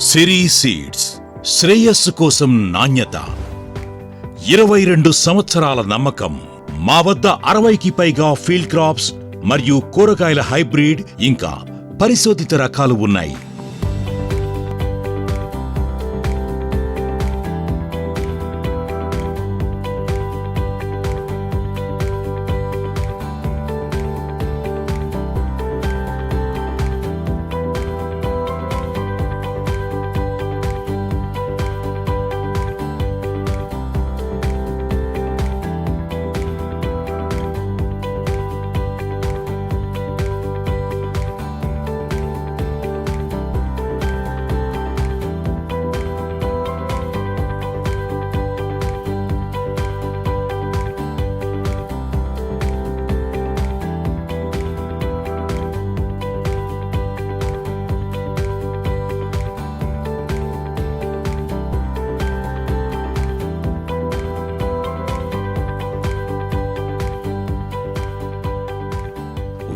సిరి seeds, శ్రేయస్సు కోసం నాణ్యత. 22 సంవత్సరాల నమ్మకం. మా వద్ద 60కి పైగా ఫీల్డ్ క్రాప్స్ మరియు కూరగాయల హైబ్రిడ్ ఇంకా పరిశోధిత రకాలు ఉన్నాయి.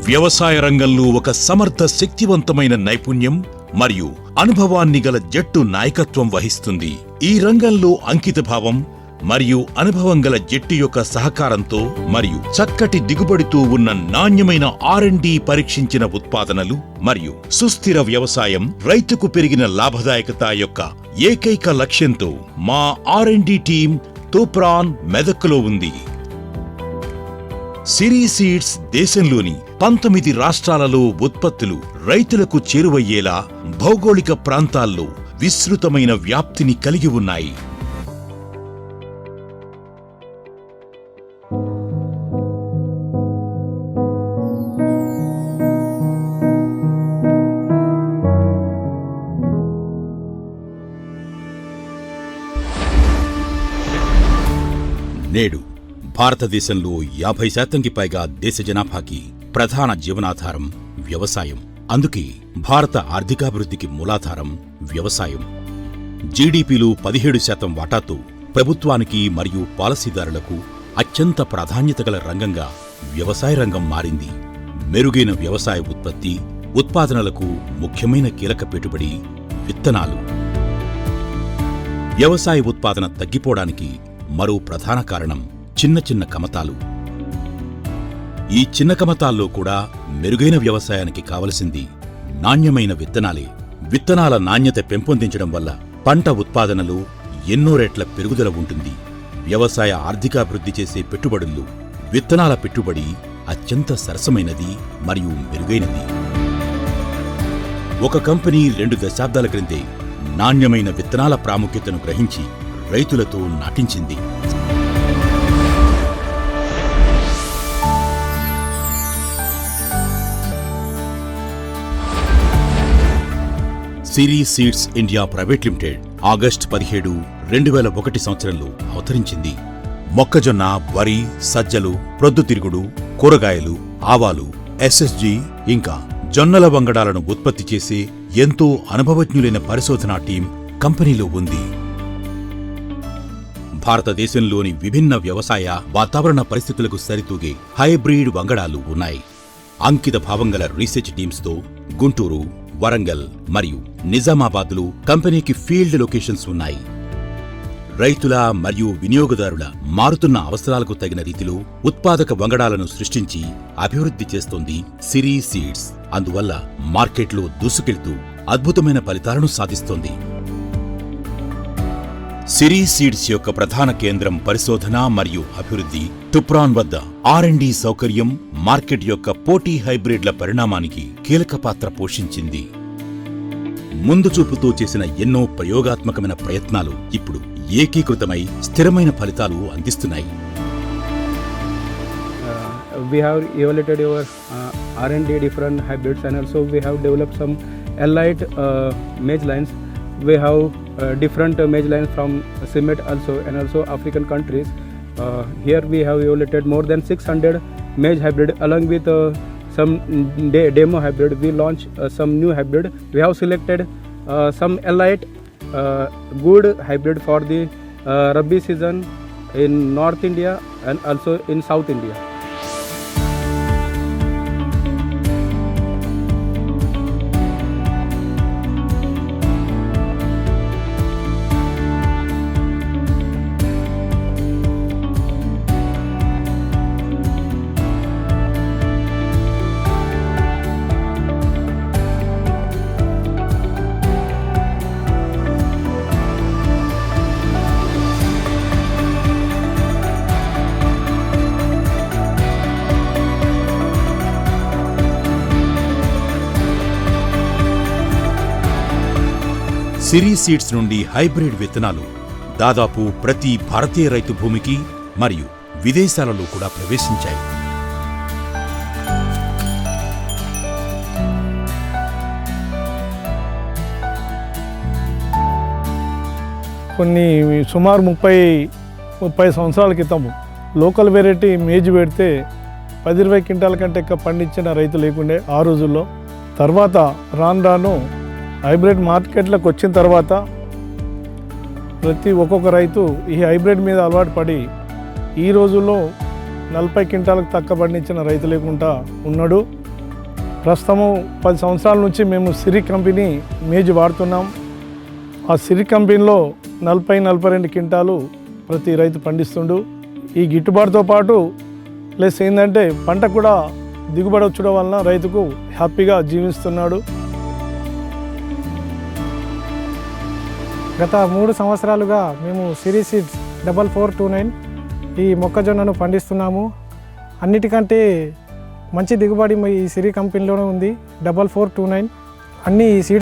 వ్యవసాయ రంగంలో ఒక సమర్థ శక్తివంతమైన నైపుణ్యం మరియు అనుభవాన్ని గల జట్టు నాయకత్వం వహిస్తుంది. ఈ రంగంలో అంకితభావం మరియు అనుభవం గల జట్టు యొక్క సహకారంతో మరియు చక్కటి దిగుబడితో ఉన్న నాణ్యమైన R&D పరీక్షించిన ఉత్పాదనలు మరియు సుస్థిర వ్యవసాయం రైతుకు పెరిగిన లాభదాయకత యొక్క ఏకైక లక్ష్యంతో మా R&D టీం తూప్రాన్, మెదక్లో ఉంది. సిరి సీడ్స్ దేశంలోని 19 రాష్ట్రాలలో ఉత్పత్తులు రైతులకు చేరువయ్యేలా భౌగోళిక ప్రాంతాల్లో విస్తృతమైన వ్యాప్తిని కలిగి ఉన్నాయి. నేడు భారతదేశంలో 50%కి పైగా దేశ జనాభాకి ప్రధాన జీవనాధారం వ్యవసాయం. అందుకే భారత ఆర్థికాభివృద్ధికి మూలాధారం వ్యవసాయం. జీడీపీలో 17% వాటాతో ప్రభుత్వానికి మరియు పాలసీదారులకు అత్యంత ప్రాధాన్యత గల రంగంగా వ్యవసాయ రంగం మారింది. మెరుగైన వ్యవసాయ ఉత్పత్తి, ఉత్పాదనలకు ముఖ్యమైన కీలక పెట్టుబడి విత్తనాలు. వ్యవసాయ ఉత్పాదన తగ్గిపోవడానికి మరో ప్రధాన కారణం చిన్న చిన్న కమతాలు. ఈ చిన్న కమతాల్లో కూడా మెరుగైన వ్యవసాయానికి కావలసింది నాణ్యమైన విత్తనాలే. విత్తనాల నాణ్యత పెంపొందించడం వల్ల పంట ఉత్పాదనలో ఎన్నో రెట్ల పెరుగుదల ఉంటుంది. వ్యవసాయ ఆర్థికాభివృద్ధి చేసే పెట్టుబడుల్లో విత్తనాల పెట్టుబడి అత్యంత సరసమైనది మరియు మెరుగైనది. ఒక కంపెనీ 2 దశాబ్దాల క్రిందే నాణ్యమైన విత్తనాల ప్రాముఖ్యతను గ్రహించి రైతులతో నాటించింది. Siri seeds India private limited August 17, 2001 సంవత్సరంలో అవతరించింది. మొక్కజొన్న, వరి, సజ్జలు, ప్రొద్దుతిరుగుడు, కూరగాయలు, ఆవాలు, SSG ఇంకా జొన్నల వంగడాలను ఉత్పత్తి చేసే ఎంతో అనుభవజ్ఞులైన పరిశోధనా టీం కంపెనీలో ఉంది. భారతదేశంలోని విభిన్న వ్యవసాయ వాతావరణ పరిస్థితులకు సరితూగే హైబ్రిడ్ వంగడాలు ఉన్నాయి. అంకిత భావంగల రీసెర్చ్ టీమ్స్తో గుంటూరు, వరంగల్ మరియు నిజామాబాద్లో కంపెనీకి ఫీల్డ్ లొకేషన్స్ ఉన్నాయి. రైతుల మరియు వినియోగదారుల మారుతున్న అవసరాలకు తగిన రీతిలో ఉత్పాదక వంగడాలను సృష్టించి అభివృద్ధి చేస్తోంది సిరి సీడ్స్. అందువల్ల మార్కెట్లో దూసుకెళ్తూ అద్భుతమైన ఫలితాలను సాధిస్తోంది. సిరి సీడ్స్ యొక్క ప్రధాన కేంద్రం పరిశోధన మరియు అభివృద్ధి తుప్రాన్ వద్ద R&D సౌకర్యం మార్కెట్ యొక్క పోటీ హైబ్రిడ్ల పరిణామానికి కీలక పాత్ర పోషించింది. ముందు చూపుతో చేసిన ఎన్నో ప్రయోగాత్మకమైన ప్రయత్నాలు ఇప్పుడు ఏకీకృతమై స్థిరమైన ఫలితాలు అందిస్తున్నాయి. We have evaluated our R&D different hybrids, and also we have developed some allied maize lines. We have different maize lines from CIMET also, and also African countries. Here we have evaluated more than 600 maize hybrid along with some demo hybrid. We launched some new hybrid. We have selected some allied good hybrid for the Rabi season in North India and also in South India. Siri seeds నుండి hybrid విత్తనాలు దాదాపు ప్రతి భారతీయ రైతు భూమికి మరియు విదేశాలలో కూడా ప్రవేశించాయి. కొన్ని సుమారు 30 సంవత్సరాల క్రితం లోకల్ వెరైటీ మేజ్ పెడితే 10-20 క్వింటాల కంటే ఎక్కువ పండించిన రైతు లేకుండే ఆ రోజుల్లో. తర్వాత రాను హైబ్రిడ్ మార్కెట్లకు వచ్చిన తర్వాత ఒక్కొక్క రైతు ఈ హైబ్రిడ్ మీద అలవాటు పడి ఈ రోజుల్లో 40 క్వింటాలకు తక్కువ పండించిన రైతు లేకుండా ఉన్నాడు. ప్రస్తుతము 10 సంవత్సరాల నుంచి మేము సిరి కంపెనీ మేజ్ వాడుతున్నాం. ఆ సిరి కంపెనీలో 40-42 క్వింటాలు ప్రతి రైతు పండిస్తుండు. ఈ గిట్టుబాటుతో పాటు ప్లస్ ఏంటంటే పంట కూడా దిగుబడి వచ్చడం వలన రైతుకు హ్యాపీగా జీవిస్తున్నాడు. గత 3 సంవత్సరాలుగా మేము సిరి సీడ్స్ 4429 ఈ మొక్కజొన్నను పండిస్తున్నాము. అన్నిటికంటే మంచి దిగుబడి ఈ సిరి కంపెనీలోనే ఉంది. 4429 అన్ని ఈ సీడ్స్